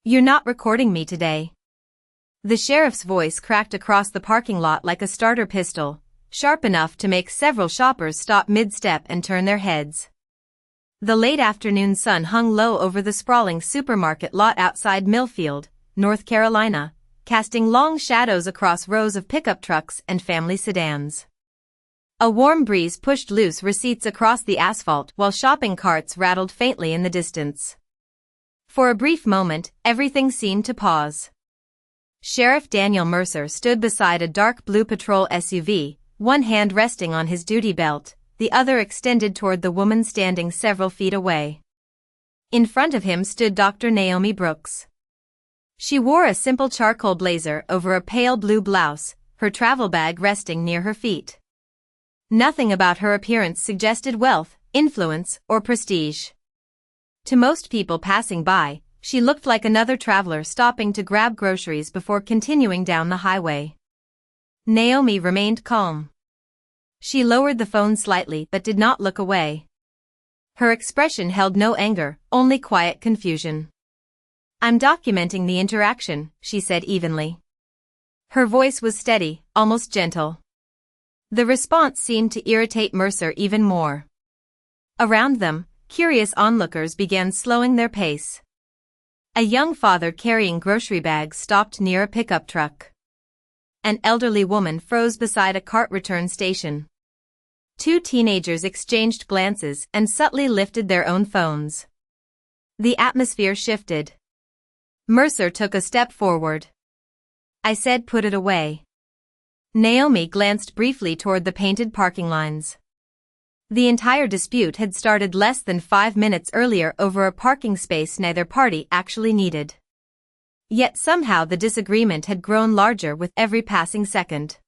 You're not recording me today. The sheriff's voice cracked across the parking lot like a starter pistol, sharp enough to make several shoppers stop mid-step and turn their heads. The late afternoon sun hung low over the sprawling supermarket lot outside Millfield, North Carolina, casting long shadows across rows of pickup trucks and family sedans. A warm breeze pushed loose receipts across the asphalt while shopping carts rattled faintly in the distance. For a brief moment, everything seemed to pause. Sheriff Daniel Mercer stood beside a dark blue patrol SUV, one hand resting on his duty belt, the other extended toward the woman standing several feet away. In front of him stood Dr. Naomi Brooks. She wore a simple charcoal blazer over a pale blue blouse, her travel bag resting near her feet. Nothing about her appearance suggested wealth, influence, or prestige. To most people passing by, she looked like another traveler stopping to grab groceries before continuing down the highway. Naomi remained calm. She lowered the phone slightly but did not look away. Her expression held no anger, only quiet confusion. "I'm documenting the interaction," she said evenly. Her voice was steady, almost gentle. The response seemed to irritate Mercer even more. Around them, curious onlookers began slowing their pace. A young father carrying grocery bags stopped near a pickup truck. An elderly woman froze beside a cart return station. Two teenagers exchanged glances and subtly lifted their own phones. The atmosphere shifted. Mercer took a step forward. "I said put it away." Naomi glanced briefly toward the painted parking lines. The entire dispute had started less than 5 minutes earlier over a parking space neither party actually needed. Yet somehow the disagreement had grown larger with every passing second.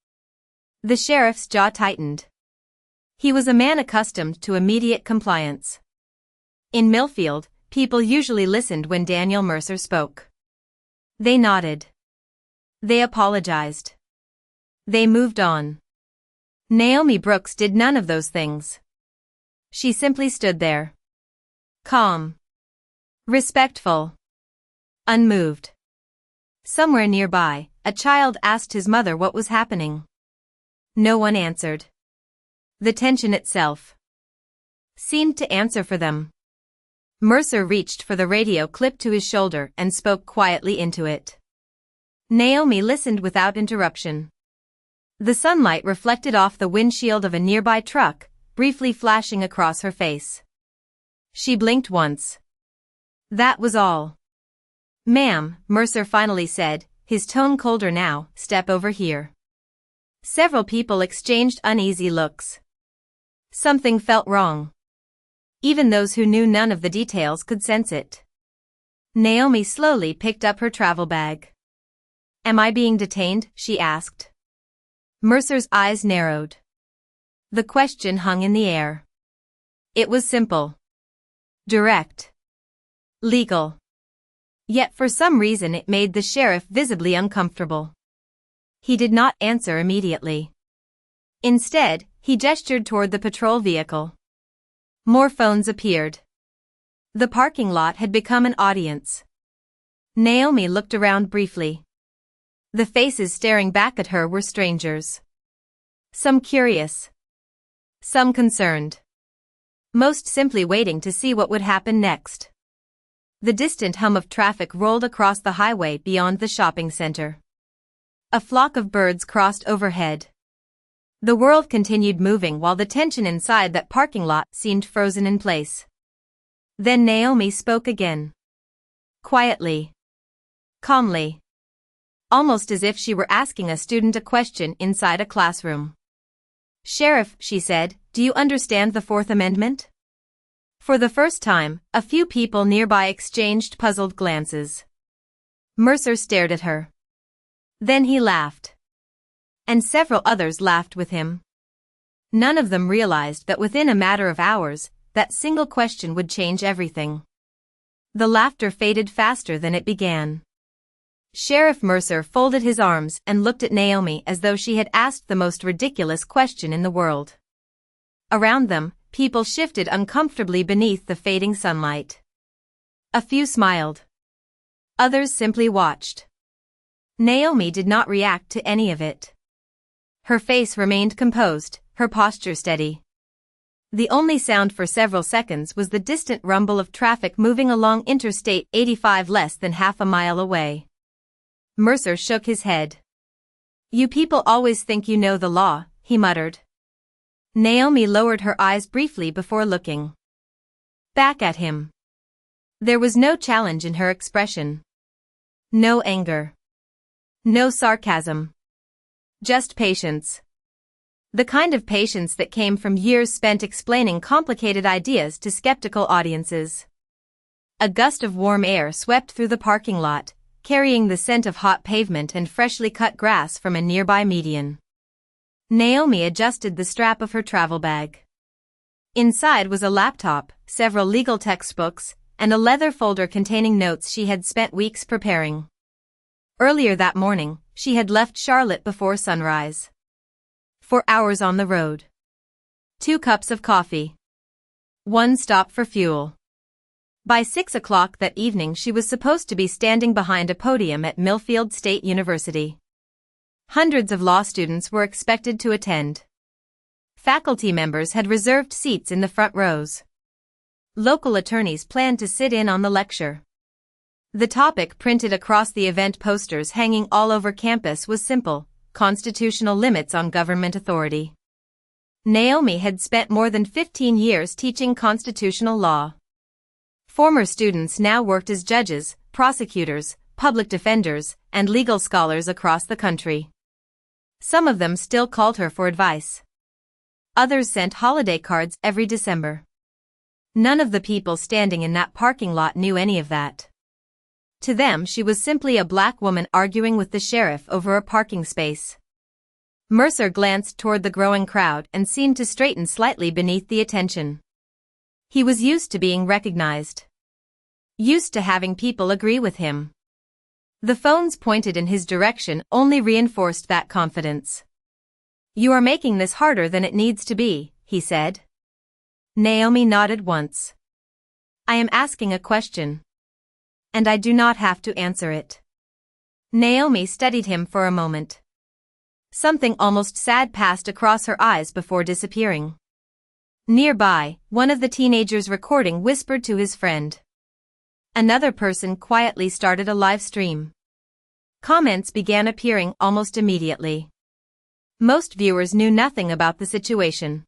The sheriff's jaw tightened. He was a man accustomed to immediate compliance. In Millfield, people usually listened when Daniel Mercer spoke. They nodded. They apologized. They moved on. Naomi Brooks did none of those things. She simply stood there. Calm. Respectful. Unmoved. Somewhere nearby, a child asked his mother what was happening. No one answered. The tension itself seemed to answer for them. Mercer reached for the radio clipped to his shoulder and spoke quietly into it. Naomi listened without interruption. The sunlight reflected off the windshield of a nearby truck, briefly flashing across her face. She blinked once. That was all. "Ma'am," Mercer finally said, his tone colder now, "step over here." Several people exchanged uneasy looks. Something felt wrong. Even those who knew none of the details could sense it. Naomi slowly picked up her travel bag. "Am I being detained?" she asked. Mercer's eyes narrowed. The question hung in the air. It was simple. Direct. Legal. Yet for some reason it made the sheriff visibly uncomfortable. He did not answer immediately. Instead, he gestured toward the patrol vehicle. More phones appeared. The parking lot had become an audience. Naomi looked around briefly. The faces staring back at her were strangers. Some curious. Some concerned. Most simply waiting to see what would happen next. The distant hum of traffic rolled across the highway beyond the shopping center. A flock of birds crossed overhead. The world continued moving while the tension inside that parking lot seemed frozen in place. Then Naomi spoke again. Quietly. Calmly. Almost as if she were asking a student a question inside a classroom. "Sheriff," she said, "do you understand the Fourth Amendment?" For the first time, a few people nearby exchanged puzzled glances. Mercer stared at her. Then he laughed. And several others laughed with him. None of them realized that within a matter of hours, that single question would change everything. The laughter faded faster than it began. Sheriff Mercer folded his arms and looked at Naomi as though she had asked the most ridiculous question in the world. Around them, people shifted uncomfortably beneath the fading sunlight. A few smiled. Others simply watched. Naomi did not react to any of it. Her face remained composed, her posture steady. The only sound for several seconds was the distant rumble of traffic moving along Interstate 85 less than half a mile away. Mercer shook his head. "You people always think you know the law," he muttered. Naomi lowered her eyes briefly before looking back at him. There was no challenge in her expression. No anger. No sarcasm. Just patience. The kind of patience that came from years spent explaining complicated ideas to skeptical audiences. A gust of warm air swept through the parking lot, carrying the scent of hot pavement and freshly cut grass from a nearby median. Naomi adjusted the strap of her travel bag. Inside was a laptop, several legal textbooks, and a leather folder containing notes she had spent weeks preparing. Earlier that morning, she had left Charlotte before sunrise. 4 hours on the road. 2 cups of coffee. 1 stop for fuel. By 6 o'clock that evening she was supposed to be standing behind a podium at Millfield State University. Hundreds of law students were expected to attend. Faculty members had reserved seats in the front rows. Local attorneys planned to sit in on the lecture. The topic printed across the event posters hanging all over campus was simple: constitutional limits on government authority. Naomi had spent more than 15 years teaching constitutional law. Former students now worked as judges, prosecutors, public defenders, and legal scholars across the country. Some of them still called her for advice. Others sent holiday cards every December. None of the people standing in that parking lot knew any of that. To them she was simply a black woman arguing with the sheriff over a parking space. Mercer glanced toward the growing crowd and seemed to straighten slightly beneath the attention. He was used to being recognized. Used to having people agree with him. The phones pointed in his direction only reinforced that confidence. "You are making this harder than it needs to be," he said. Naomi nodded once. "I am asking a question. And I do not have to answer it." Naomi studied him for a moment. Something almost sad passed across her eyes before disappearing. Nearby, one of the teenagers recording whispered to his friend. Another person quietly started a live stream. Comments began appearing almost immediately. Most viewers knew nothing about the situation.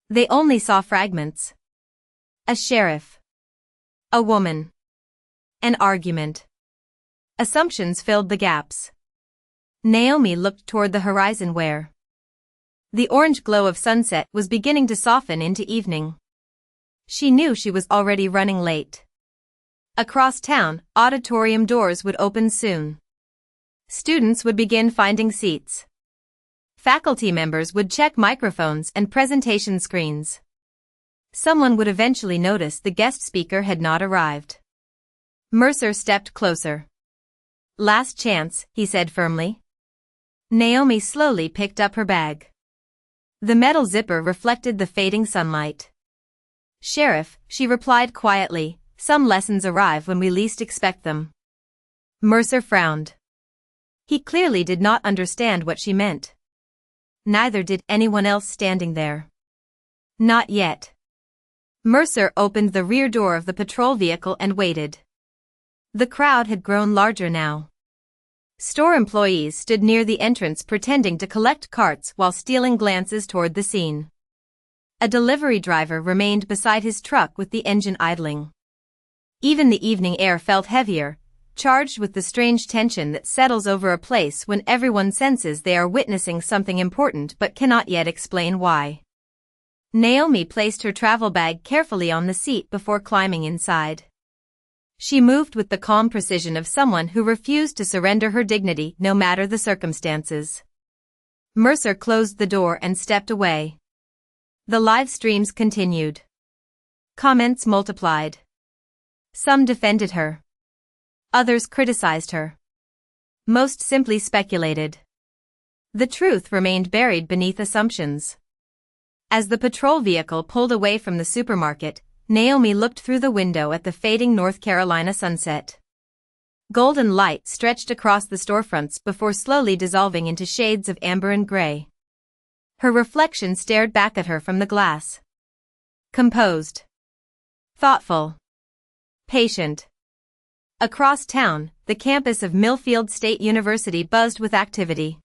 They only saw fragments. A sheriff. A woman. An argument. Assumptions filled the gaps. Naomi looked toward the horizon where the orange glow of sunset was beginning to soften into evening. She knew she was already running late. Across town, auditorium doors would open soon. Students would begin finding seats. Faculty members would check microphones and presentation screens. Someone would eventually notice the guest speaker had not arrived. Mercer stepped closer. "Last chance," he said firmly. Naomi slowly picked up her bag. The metal zipper reflected the fading sunlight. "Sheriff," she replied quietly, "some lessons arrive when we least expect them." Mercer frowned. He clearly did not understand what she meant. Neither did anyone else standing there. Not yet. Mercer opened the rear door of the patrol vehicle and waited. The crowd had grown larger now. Store employees stood near the entrance pretending to collect carts while stealing glances toward the scene. A delivery driver remained beside his truck with the engine idling. Even the evening air felt heavier, charged with the strange tension that settles over a place when everyone senses they are witnessing something important but cannot yet explain why. Naomi placed her travel bag carefully on the seat before climbing inside. She moved with the calm precision of someone who refused to surrender her dignity no matter the circumstances. Mercer closed the door and stepped away. The live streams continued. Comments multiplied. Some defended her. Others criticized her. Most simply speculated. The truth remained buried beneath assumptions. As the patrol vehicle pulled away from the supermarket, Naomi looked through the window at the fading North Carolina sunset. Golden light stretched across the storefronts before slowly dissolving into shades of amber and gray. Her reflection stared back at her from the glass. Composed. Thoughtful. Patient. Across town, the campus of Millfield State University buzzed with activity.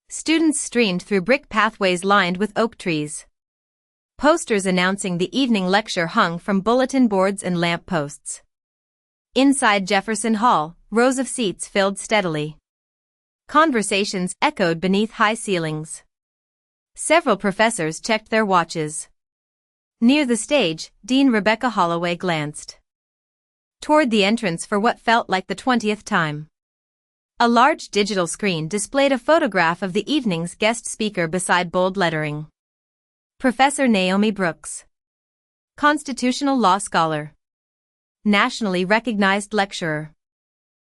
Students streamed through brick pathways lined with oak trees. Posters announcing the evening lecture hung from bulletin boards and lamp posts. Inside Jefferson Hall, rows of seats filled steadily. Conversations echoed beneath high ceilings. Several professors checked their watches. Near the stage, Dean Rebecca Holloway glanced toward the entrance for what felt like the 20th time. A large digital screen displayed a photograph of the evening's guest speaker beside bold lettering. Professor Naomi Brooks. Constitutional law scholar. Nationally recognized lecturer.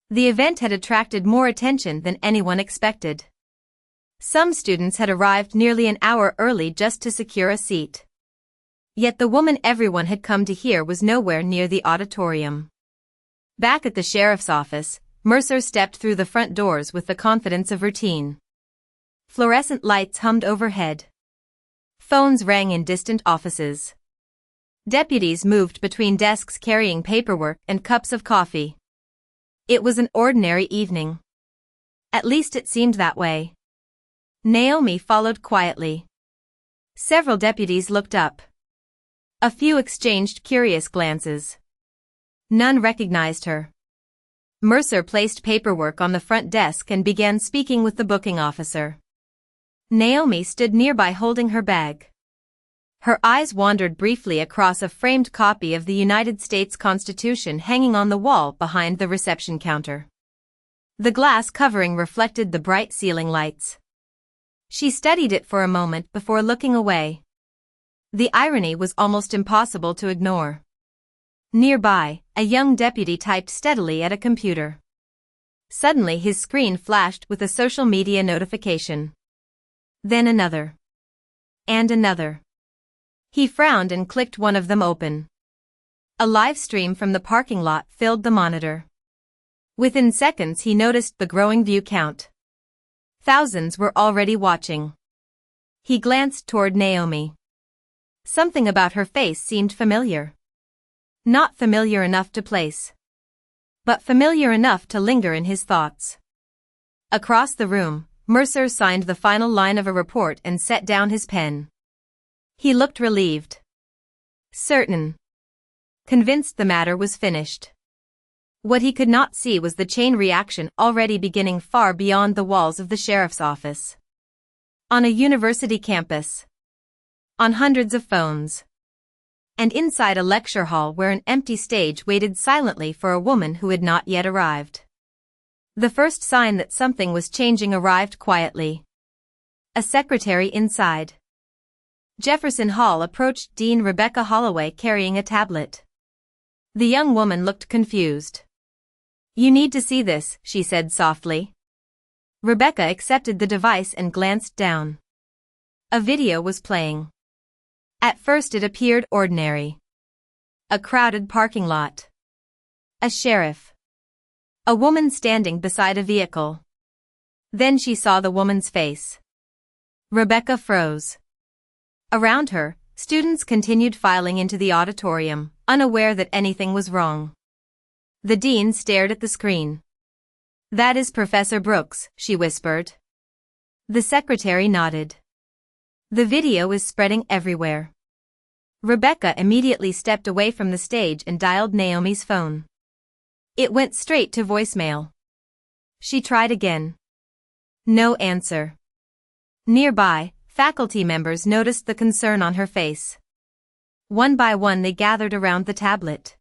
The event had attracted more attention than anyone expected. Some students had arrived nearly an hour early just to secure a seat. Yet the woman everyone had come to hear was nowhere near the auditorium. Back at the sheriff's office, Mercer stepped through the front doors with the confidence of routine. Fluorescent lights hummed overhead. Phones rang in distant offices. Deputies moved between desks carrying paperwork and cups of coffee. It was an ordinary evening. At least it seemed that way. Naomi followed quietly. Several deputies looked up. A few exchanged curious glances. None recognized her. Mercer placed paperwork on the front desk and began speaking with the booking officer. Naomi stood nearby holding her bag. Her eyes wandered briefly across a framed copy of the United States Constitution hanging on the wall behind the reception counter. The glass covering reflected the bright ceiling lights. She studied it for a moment before looking away. The irony was almost impossible to ignore. Nearby, a young deputy typed steadily at a computer. Suddenly his screen flashed with a social media notification. Then another. And another. He frowned and clicked one of them open. A live stream from the parking lot filled the monitor. Within seconds he noticed the growing view count. Thousands were already watching. He glanced toward Naomi. Something about her face seemed familiar. Not familiar enough to place, but familiar enough to linger in his thoughts. Across the room, Mercer signed the final line of a report and set down his pen. He looked relieved. Certain. Convinced the matter was finished. What he could not see was the chain reaction already beginning far beyond the walls of the sheriff's office. On a university campus. On hundreds of phones. And inside a lecture hall where an empty stage waited silently for a woman who had not yet arrived. The first sign that something was changing arrived quietly. A secretary inside. Jefferson Hall approached Dean Rebecca Holloway carrying a tablet. The young woman looked confused. "You need to see this," she said softly. Rebecca accepted the device and glanced down. A video was playing. At first it appeared ordinary. A crowded parking lot. A sheriff. A woman standing beside a vehicle. Then she saw the woman's face. Rebecca froze. Around her, students continued filing into the auditorium, unaware that anything was wrong. The dean stared at the screen. "That is Professor Brooks," she whispered. The secretary nodded. "The video is spreading everywhere." Rebecca immediately stepped away from the stage and dialed Naomi's phone. It went straight to voicemail. She tried again. No answer. Nearby, faculty members noticed the concern on her face. One by one they gathered around the tablet.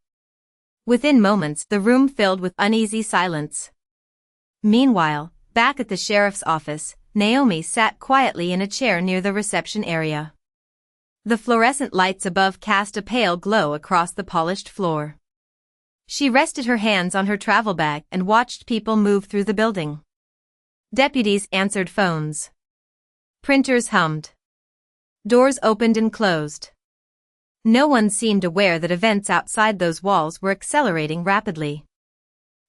Within moments the room filled with uneasy silence. Meanwhile, back at the sheriff's office, Naomi sat quietly in a chair near the reception area. The fluorescent lights above cast a pale glow across the polished floor. She rested her hands on her travel bag and watched people move through the building. Deputies answered phones. Printers hummed. Doors opened and closed. No one seemed aware that events outside those walls were accelerating rapidly.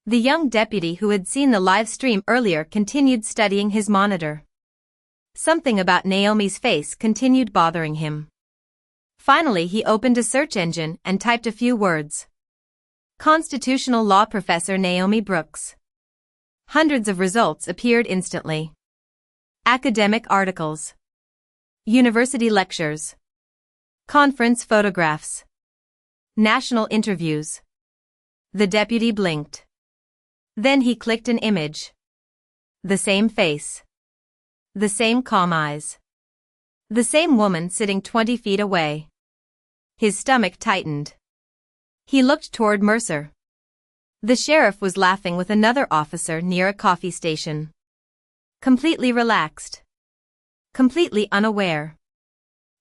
The young deputy who had seen the live stream earlier continued studying his monitor. Something about Naomi's face continued bothering him. Finally, he opened a search engine and typed a few words. Constitutional law professor Naomi Brooks. Hundreds of results appeared instantly. Academic articles. University lectures. Conference photographs. National interviews. The deputy blinked. Then he clicked an image. The same face. The same calm eyes. The same woman sitting 20 feet away. His stomach tightened. He looked toward Mercer. The sheriff was laughing with another officer near a coffee station. Completely relaxed. Completely unaware.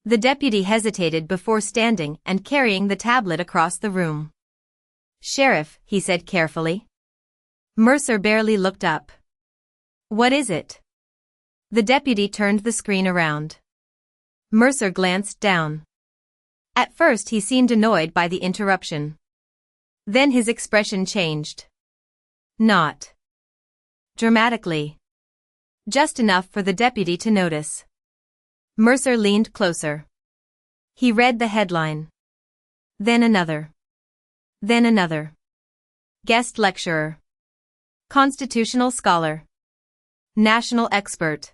The deputy hesitated before standing and carrying the tablet across the room. "Sheriff," he said carefully. Mercer barely looked up. "What is it?" The deputy turned the screen around. Mercer glanced down. At first he seemed annoyed by the interruption. Then his expression changed. Not dramatically. Just enough for the deputy to notice. Mercer leaned closer. He read the headline. Then another. Then another. Guest lecturer. Constitutional scholar. National expert.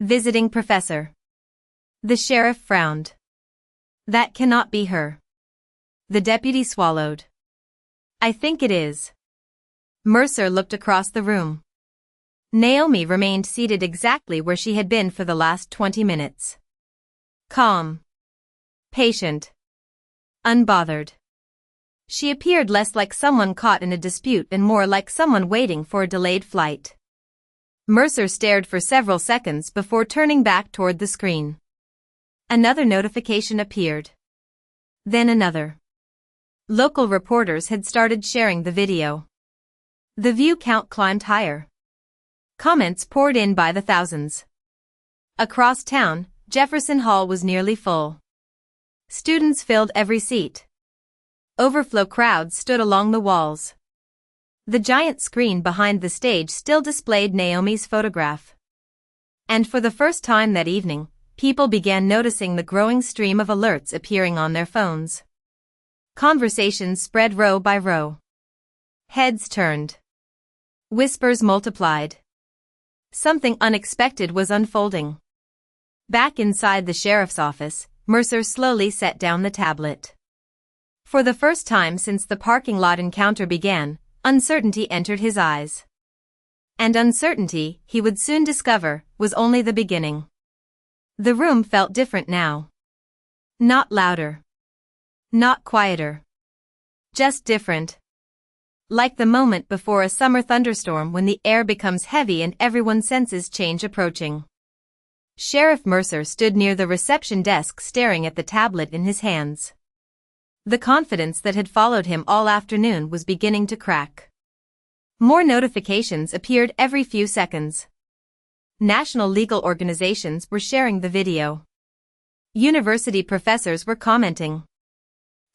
Visiting professor. The sheriff frowned. That cannot be her. The deputy swallowed. I think it is. Mercer looked across the room. Naomi remained seated exactly where she had been for the last 20 minutes. Calm. Patient. Unbothered. She appeared less like someone caught in a dispute and more like someone waiting for a delayed flight. Mercer stared for several seconds before turning back toward the screen. Another notification appeared. Then another. Local reporters had started sharing the video. The view count climbed higher. Comments poured in by the thousands. Across town, Jefferson Hall was nearly full. Students filled every seat. Overflow crowds stood along the walls. The giant screen behind the stage still displayed Naomi's photograph. And for the first time that evening, people began noticing the growing stream of alerts appearing on their phones. Conversations spread row by row. Heads turned. Whispers multiplied. Something unexpected was unfolding. Back inside the sheriff's office, Mercer slowly set down the tablet. For the first time since the parking lot encounter began, uncertainty entered his eyes. And uncertainty, he would soon discover, was only the beginning. The room felt different now. Not louder. Not quieter. Just different. Like the moment before a summer thunderstorm when the air becomes heavy and everyone senses change approaching. Sheriff Mercer stood near the reception desk staring at the tablet in his hands. The confidence that had followed him all afternoon was beginning to crack. More notifications appeared every few seconds. National legal organizations were sharing the video. University professors were commenting.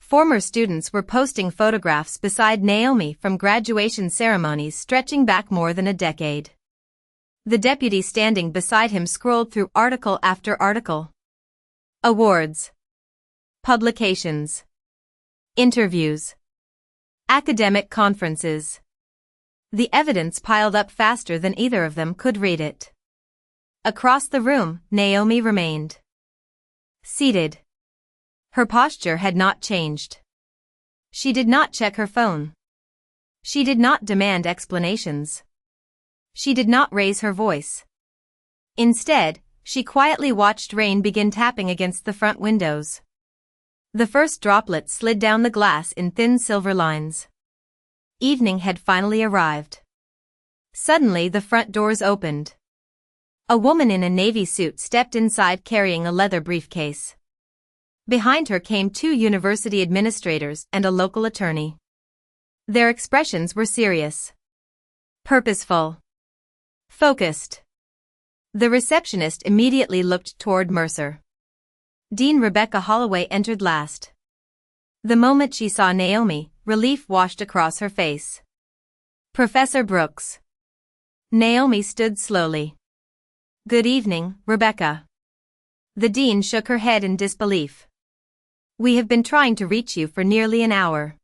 Former students were posting photographs beside Naomi from graduation ceremonies stretching back more than a decade. The deputy standing beside him scrolled through article after article. Awards. Publications. Interviews. Academic conferences. The evidence piled up faster than either of them could read it. Across the room, Naomi remained. Seated. Her posture had not changed. She did not check her phone. She did not demand explanations. She did not raise her voice. Instead, she quietly watched rain begin tapping against the front windows. The first droplets slid down the glass in thin silver lines. Evening had finally arrived. Suddenly the front doors opened. A woman in a navy suit stepped inside carrying a leather briefcase. Behind her came two university administrators and a local attorney. Their expressions were serious. Purposeful. Focused. The receptionist immediately looked toward Mercer. Dean Rebecca Holloway entered last. The moment she saw Naomi, relief washed across her face. Professor Brooks. Naomi stood slowly. Good evening, Rebecca. The dean shook her head in disbelief. We have been trying to reach you for nearly an hour.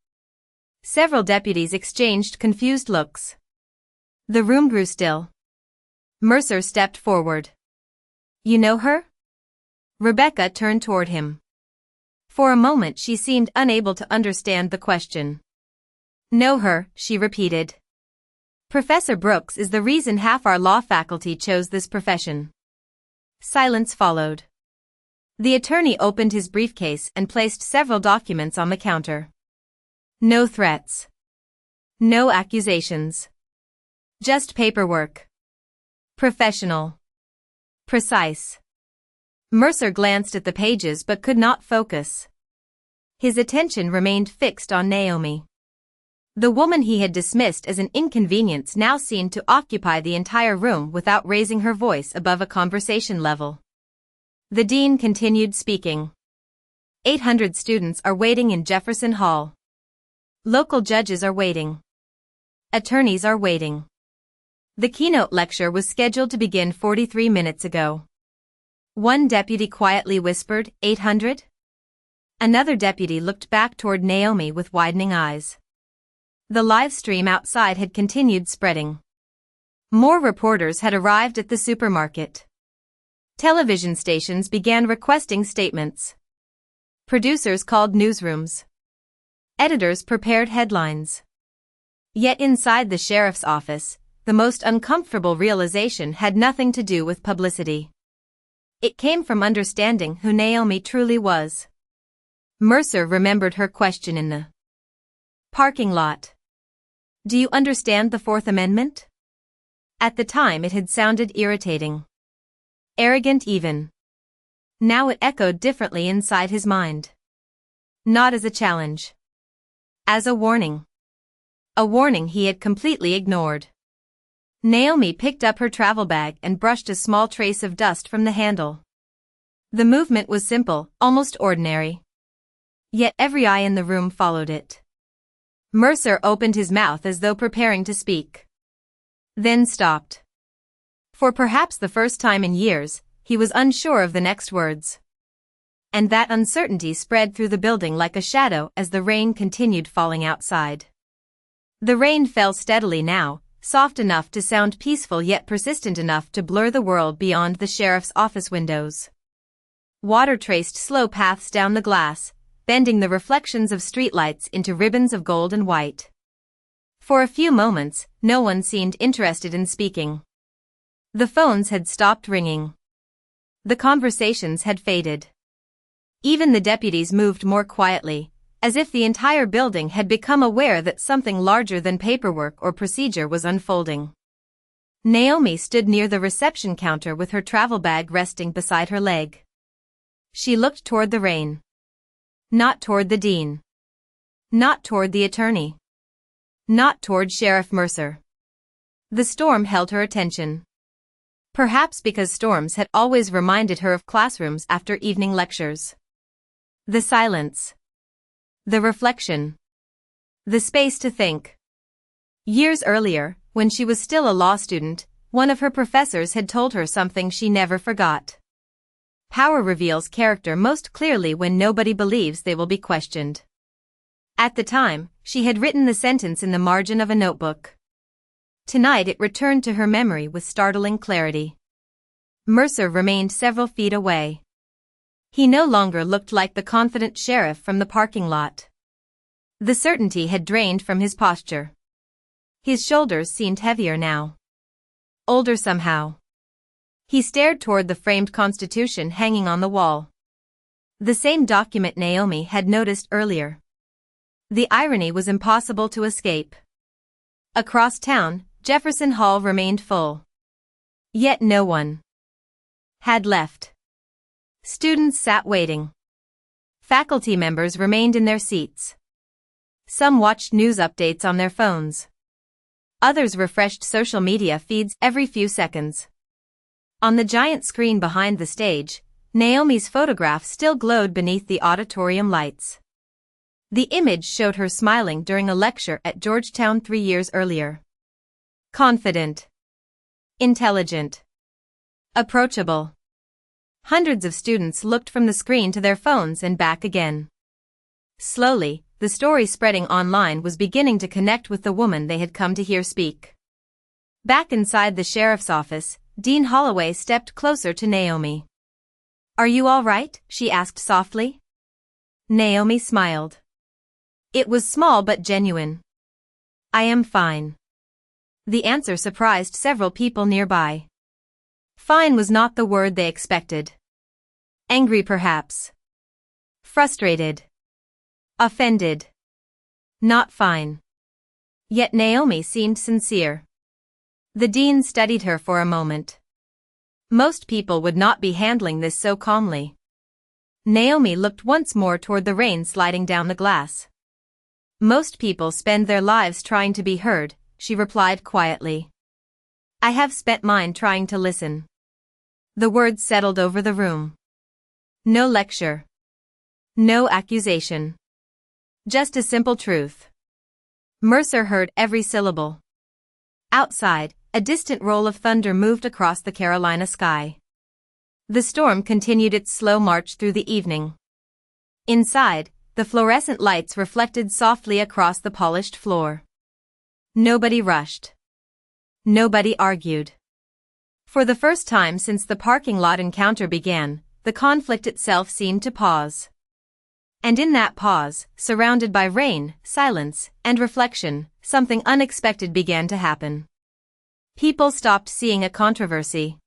Several deputies exchanged confused looks. The room grew still. Mercer stepped forward. You know her? Rebecca turned toward him. For a moment she seemed unable to understand the question. Know her, she repeated. Professor Brooks is the reason half our law faculty chose this profession. Silence followed. The attorney opened his briefcase and placed several documents on the counter. No threats. No accusations. Just paperwork. Professional. Precise. Mercer glanced at the pages but could not focus. His attention remained fixed on Naomi. The woman he had dismissed as an inconvenience now seemed to occupy the entire room without raising her voice above a conversation level. The dean continued speaking. 800 students are waiting in Jefferson Hall. Local judges are waiting. Attorneys are waiting. The keynote lecture was scheduled to begin 43 minutes ago. One deputy quietly whispered, 800? Another deputy looked back toward Naomi with widening eyes. The live stream outside had continued spreading. More reporters had arrived at the supermarket. Television stations began requesting statements. Producers called newsrooms. Editors prepared headlines. Yet inside the sheriff's office, the most uncomfortable realization had nothing to do with publicity. It came from understanding who Naomi truly was. Mercer remembered her question in the parking lot. Do you understand the Fourth Amendment? At the time it had sounded irritating. Arrogant even. Now it echoed differently inside his mind. Not as a challenge. As a warning. A warning he had completely ignored. Naomi picked up her travel bag and brushed a small trace of dust from the handle. The movement was simple, almost ordinary. Yet every eye in the room followed it. Mercer opened his mouth as though preparing to speak. Then stopped. For perhaps the first time in years, he was unsure of the next words. And that uncertainty spread through the building like a shadow as the rain continued falling outside. The rain fell steadily now, soft enough to sound peaceful yet persistent enough to blur the world beyond the sheriff's office windows. Water traced slow paths down the glass, bending the reflections of streetlights into ribbons of gold and white. For a few moments, no one seemed interested in speaking. The phones had stopped ringing. The conversations had faded. Even the deputies moved more quietly, as if the entire building had become aware that something larger than paperwork or procedure was unfolding. Naomi stood near the reception counter with her travel bag resting beside her leg. She looked toward the rain. Not toward the dean. Not toward the attorney. Not toward Sheriff Mercer. The storm held her attention. Perhaps because storms had always reminded her of classrooms after evening lectures. The silence. The reflection. The space to think. Years earlier, when she was still a law student, one of her professors had told her something she never forgot. Power reveals character most clearly when nobody believes they will be questioned. At the time, she had written the sentence in the margin of a notebook. Tonight it returned to her memory with startling clarity. Mercer remained several feet away. He no longer looked like the confident sheriff from the parking lot. The certainty had drained from his posture. His shoulders seemed heavier now. Older somehow. He stared toward the framed Constitution hanging on the wall. The same document Naomi had noticed earlier. The irony was impossible to escape. Across town, Jefferson Hall remained full. Yet no one had left. Students sat waiting. Faculty members remained in their seats. Some watched news updates on their phones. Others refreshed social media feeds every few seconds. On the giant screen behind the stage, Naomi's photograph still glowed beneath the auditorium lights. The image showed her smiling during a lecture at Georgetown 3 years earlier. confident, intelligent, approachable. Hundreds of students looked from the screen to their phones and back again. Slowly, the story spreading online was beginning to connect with the woman they had come to hear speak. Back inside the sheriff's office, Dean Holloway stepped closer to Naomi. "Are you all right?" she asked softly. Naomi smiled. It was small but genuine. "I am fine." The answer surprised several people nearby. Fine was not the word they expected. Angry perhaps. Frustrated. Offended. Not fine. Yet Naomi seemed sincere. The dean studied her for a moment. Most people would not be handling this so calmly. Naomi looked once more toward the rain sliding down the glass. "Most people spend their lives trying to be heard," she replied quietly. "I have spent mine trying to listen." The words settled over the room. No lecture. No accusation. Just a simple truth. Mercer heard every syllable. Outside, a distant roll of thunder moved across the Carolina sky. The storm continued its slow march through the evening. Inside, the fluorescent lights reflected softly across the polished floor. Nobody rushed. Nobody argued. For the first time since the parking lot encounter began, the conflict itself seemed to pause. And in that pause, surrounded by rain, silence, and reflection, something unexpected began to happen. People stopped seeing a controversy.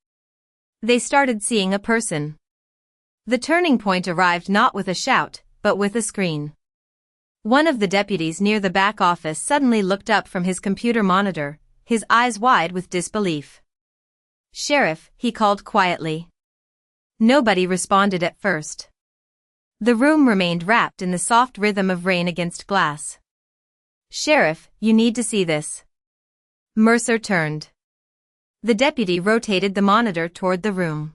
They started seeing a person. The turning point arrived not with a shout, but with a screen. One of the deputies near the back office suddenly looked up from his computer monitor, his eyes wide with disbelief. "Sheriff," he called quietly. Nobody responded at first. The room remained wrapped in the soft rhythm of rain against glass. "Sheriff, you need to see this." Mercer turned. The deputy rotated the monitor toward the room.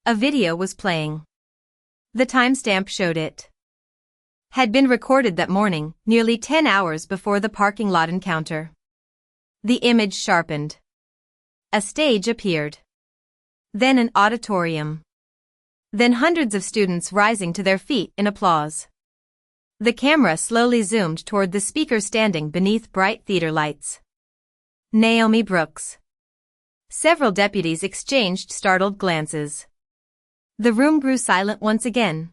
A video was playing. The timestamp showed it. Had been recorded that morning, nearly 10 hours before the parking lot encounter. The image sharpened. A stage appeared. Then an auditorium. Then hundreds of students rising to their feet in applause. The camera slowly zoomed toward the speaker standing beneath bright theater lights. Naomi Brooks. Several deputies exchanged startled glances. The room grew silent once again.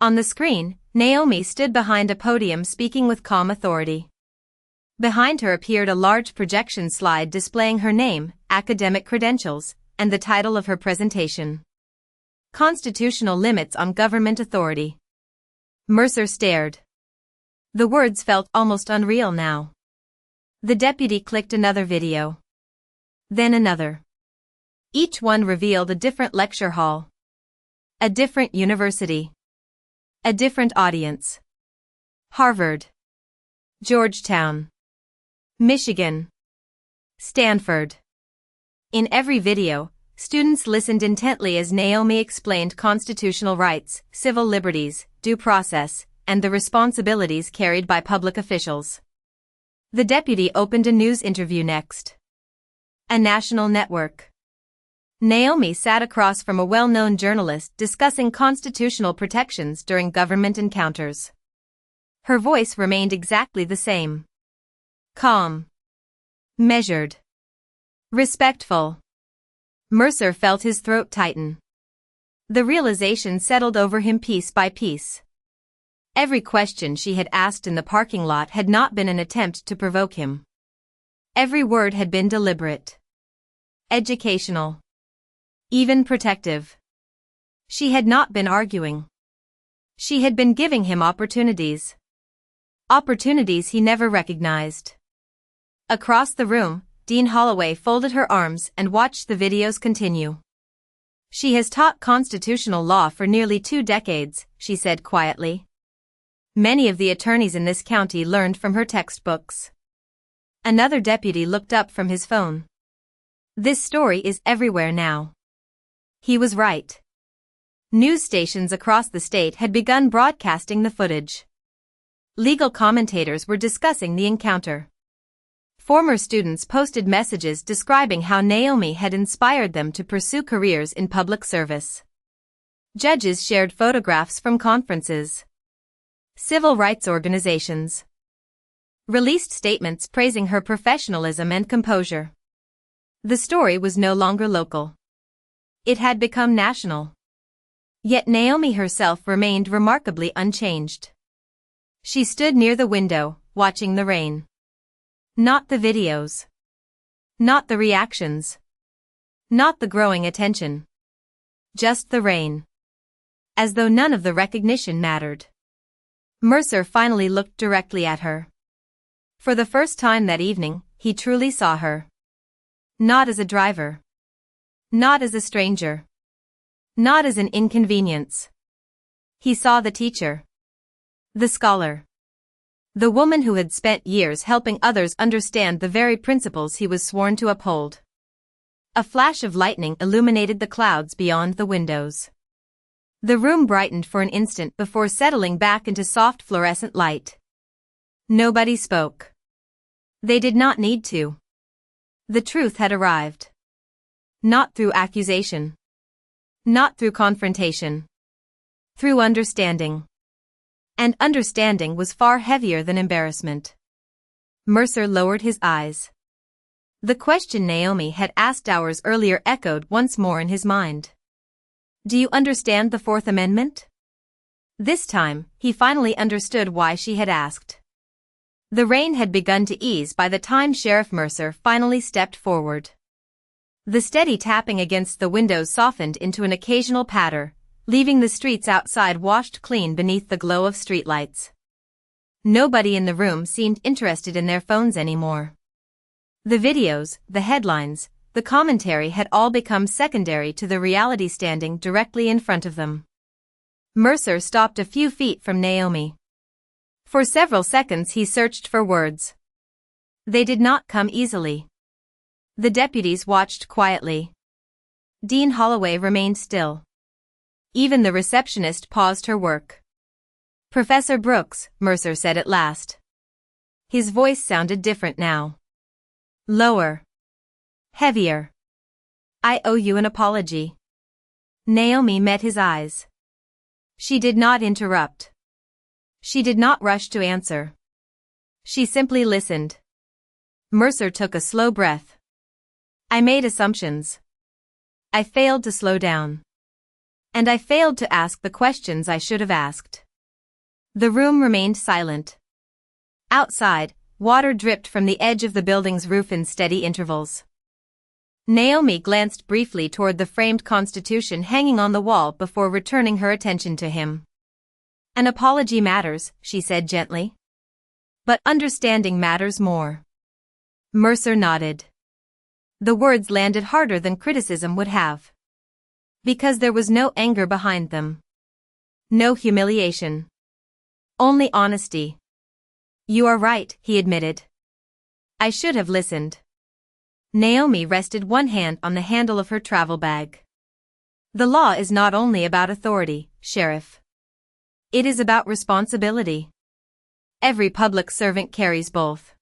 On the screen, Naomi stood behind a podium speaking with calm authority. Behind her appeared a large projection slide displaying her name, academic credentials, and the title of her presentation. Constitutional Limits on Government Authority. Mercer stared. The words felt almost unreal now. The deputy clicked another video. Then another. Each one revealed a different lecture hall. A different university. A different audience. Harvard. Georgetown. Michigan. Stanford. In every video, students listened intently as Naomi explained constitutional rights, civil liberties, due process, and the responsibilities carried by public officials. The deputy opened a news interview next. A national network. Naomi sat across from a well-known journalist discussing constitutional protections during government encounters. Her voice remained exactly the same. Calm. Measured. Respectful. Mercer felt his throat tighten. The realization settled over him piece by piece. Every question she had asked in the parking lot had not been an attempt to provoke him. Every word had been deliberate. Educational. Even protective. She had not been arguing. She had been giving him opportunities. Opportunities he never recognized. Across the room, Dean Holloway folded her arms and watched the videos continue. "She has taught constitutional law for nearly 2 decades, she said quietly. Many of the attorneys in this county learned from her textbooks." Another deputy looked up from his phone. "This story is everywhere now." He was right. News stations across the state had begun broadcasting the footage. Legal commentators were discussing the encounter. Former students posted messages describing how Naomi had inspired them to pursue careers in public service. Judges shared photographs from conferences. Civil rights organizations released statements praising her professionalism and composure. The story was no longer local. It had become national. Yet Naomi herself remained remarkably unchanged. She stood near the window, watching the rain. Not the videos. Not the reactions. Not the growing attention. Just the rain. As though none of the recognition mattered. Mercer finally looked directly at her. For the first time that evening, he truly saw her. Not as a driver. Not as a stranger. Not as an inconvenience. He saw the teacher. The scholar. The woman who had spent years helping others understand the very principles he was sworn to uphold. A flash of lightning illuminated the clouds beyond the windows. The room brightened for an instant before settling back into soft fluorescent light. Nobody spoke. They did not need to. The truth had arrived. Not through accusation. Not through confrontation. Through understanding. And understanding was far heavier than embarrassment. Mercer lowered his eyes. The question Naomi had asked hours earlier echoed once more in his mind. Do you understand the Fourth Amendment? This time, he finally understood why she had asked. The rain had begun to ease by the time Sheriff Mercer finally stepped forward. The steady tapping against the windows softened into an occasional patter, leaving the streets outside washed clean beneath the glow of streetlights. Nobody in the room seemed interested in their phones anymore. The videos, the headlines, the commentary had all become secondary to the reality standing directly in front of them. Mercer stopped a few feet from Naomi. For several seconds he searched for words. They did not come easily. The deputies watched quietly. Dean Holloway remained still. Even the receptionist paused her work. Professor Brooks, Mercer said at last. His voice sounded different now. Lower. Heavier. I owe you an apology. Naomi met his eyes. She did not interrupt. She did not rush to answer. She simply listened. Mercer took a slow breath. I made assumptions. I failed to slow down. And I failed to ask the questions I should have asked. The room remained silent. Outside, water dripped from the edge of the building's roof in steady intervals. Naomi glanced briefly toward the framed Constitution hanging on the wall before returning her attention to him. An apology matters, she said gently. But understanding matters more. Mercer nodded. The words landed harder than criticism would have. Because there was no anger behind them. No humiliation. Only honesty. You are right, he admitted. I should have listened. Naomi rested one hand on the handle of her travel bag. The law is not only about authority, Sheriff. It is about responsibility. Every public servant carries both.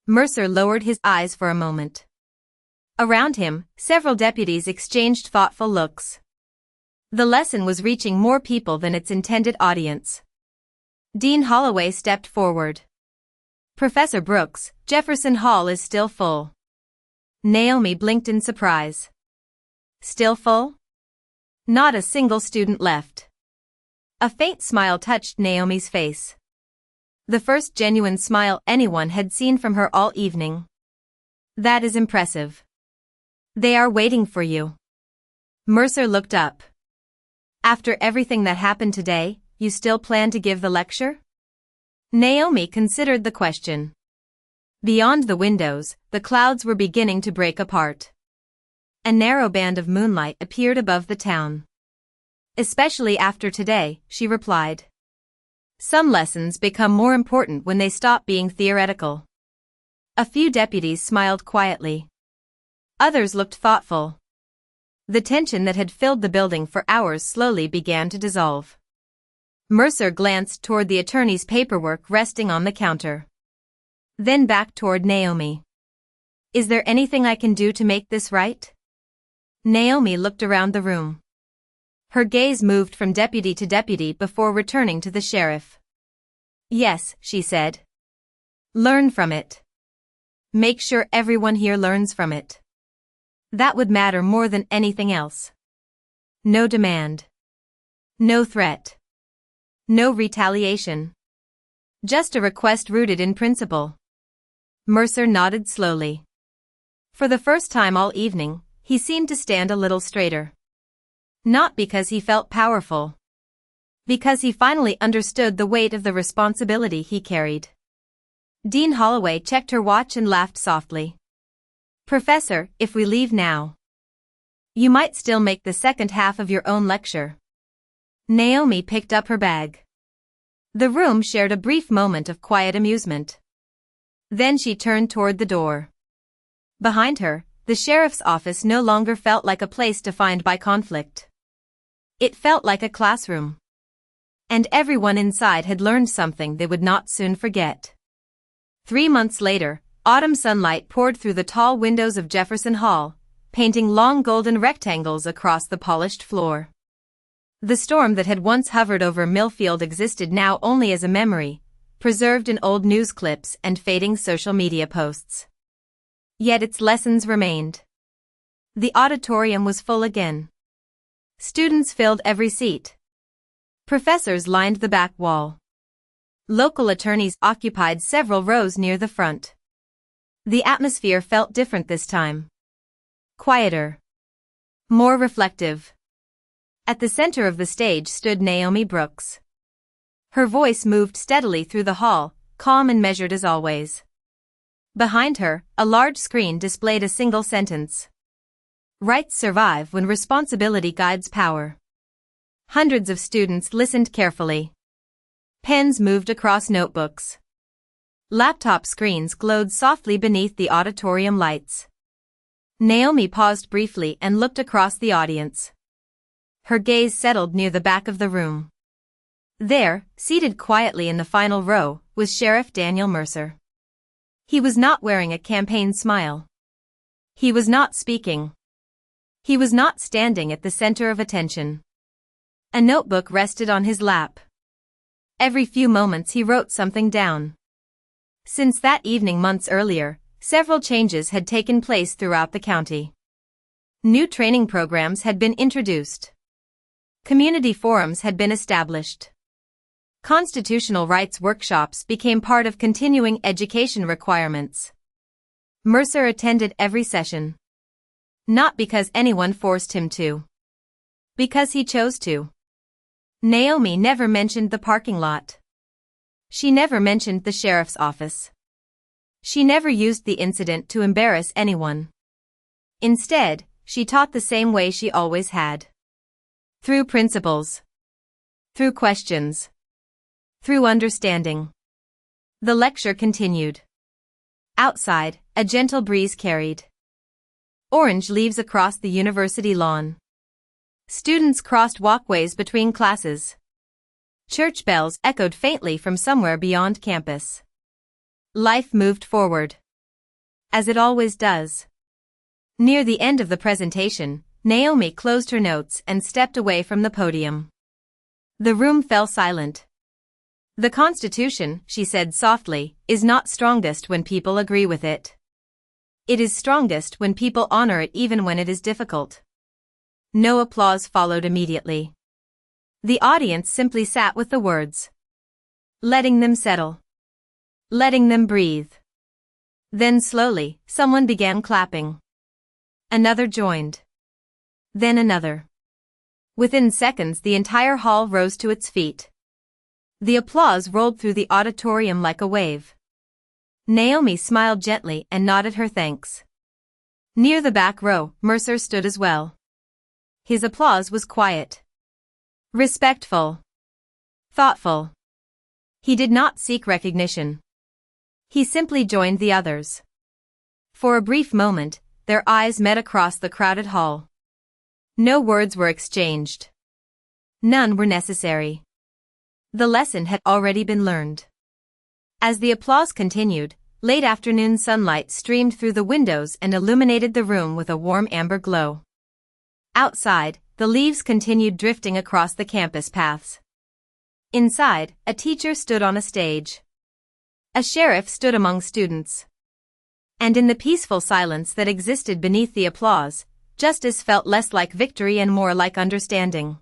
Mercer lowered his eyes for a moment. Around him, several deputies exchanged thoughtful looks. The lesson was reaching more people than its intended audience. Dean Holloway stepped forward. Professor Brooks, Jefferson Hall is still full. Naomi blinked in surprise. Still full? Not a single student left. A faint smile touched Naomi's face. The first genuine smile anyone had seen from her all evening. That is impressive. They are waiting for you. Mercer looked up. After everything that happened today, you still plan to give the lecture? Naomi considered the question. Beyond the windows, the clouds were beginning to break apart. A narrow band of moonlight appeared above the town. Especially after today, she replied. Some lessons become more important when they stop being theoretical. A few deputies smiled quietly. Others looked thoughtful. The tension that had filled the building for hours slowly began to dissolve. Mercer glanced toward the attorney's paperwork resting on the counter. Then back toward Naomi. Is there anything I can do to make this right? Naomi looked around the room. Her gaze moved from deputy to deputy before returning to the sheriff. Yes, she said. Learn from it. Make sure everyone here learns from it. That would matter more than anything else. No demand. No threat. No retaliation. Just a request rooted in principle. Mercer nodded slowly. For the first time all evening, he seemed to stand a little straighter. Not because he felt powerful. Because he finally understood the weight of the responsibility he carried. Dean Holloway checked her watch and laughed softly. Professor, if we leave now, you might still make the second half of your own lecture. Naomi picked up her bag. The room shared a brief moment of quiet amusement. Then she turned toward the door. Behind her, the sheriff's office no longer felt like a place defined by conflict. It felt like a classroom. And everyone inside had learned something they would not soon forget. 3 months later, autumn sunlight poured through the tall windows of Jefferson Hall, painting long golden rectangles across the polished floor. The storm that had once hovered over Millfield existed now only as a memory, preserved in old news clips and fading social media posts. Yet its lessons remained. The auditorium was full again. Students filled every seat. Professors lined the back wall. Local attorneys occupied several rows near the front. The atmosphere felt different this time. Quieter. More reflective. At the center of the stage stood Naomi Brooks. Her voice moved steadily through the hall, calm and measured as always. Behind her, a large screen displayed a single sentence. Rights survive when responsibility guides power. Hundreds of students listened carefully. Pens moved across notebooks. Laptop screens glowed softly beneath the auditorium lights. Naomi paused briefly and looked across the audience. Her gaze settled near the back of the room. There, seated quietly in the final row, was Sheriff Daniel Mercer. He was not wearing a campaign smile. He was not speaking. He was not standing at the center of attention. A notebook rested on his lap. Every few moments he wrote something down. Since that evening months earlier, several changes had taken place throughout the county. New training programs had been introduced. Community forums had been established. Constitutional rights workshops became part of continuing education requirements. Mercer attended every session. Not because anyone forced him to. Because he chose to. Naomi never mentioned the parking lot. She never mentioned the sheriff's office. She never used the incident to embarrass anyone. Instead, she taught the same way she always had. Through principles. Through questions. Through understanding. The lecture continued. Outside, a gentle breeze carried orange leaves across the university lawn. Students crossed walkways between classes. Church bells echoed faintly from somewhere beyond campus. Life moved forward. As it always does. Near the end of the presentation, Naomi closed her notes and stepped away from the podium. The room fell silent. The Constitution, she said softly, is not strongest when people agree with it. It is strongest when people honor it even when it is difficult. No applause followed immediately. The audience simply sat with the words. Letting them settle. Letting them breathe. Then slowly, someone began clapping. Another joined. Then another. Within seconds the entire hall rose to its feet. The applause rolled through the auditorium like a wave. Naomi smiled gently and nodded her thanks. Near the back row, Mercer stood as well. His applause was quiet. Respectful. Thoughtful. He did not seek recognition. He simply joined the others. For a brief moment, their eyes met across the crowded hall. No words were exchanged. None were necessary. The lesson had already been learned. As the applause continued, Late afternoon sunlight streamed through the windows and illuminated the room with a warm amber glow. Outside, the leaves continued drifting across the campus paths. Inside, a teacher stood on a stage. A sheriff stood among students. And in the peaceful silence that existed beneath the applause, justice felt less like victory and more like understanding.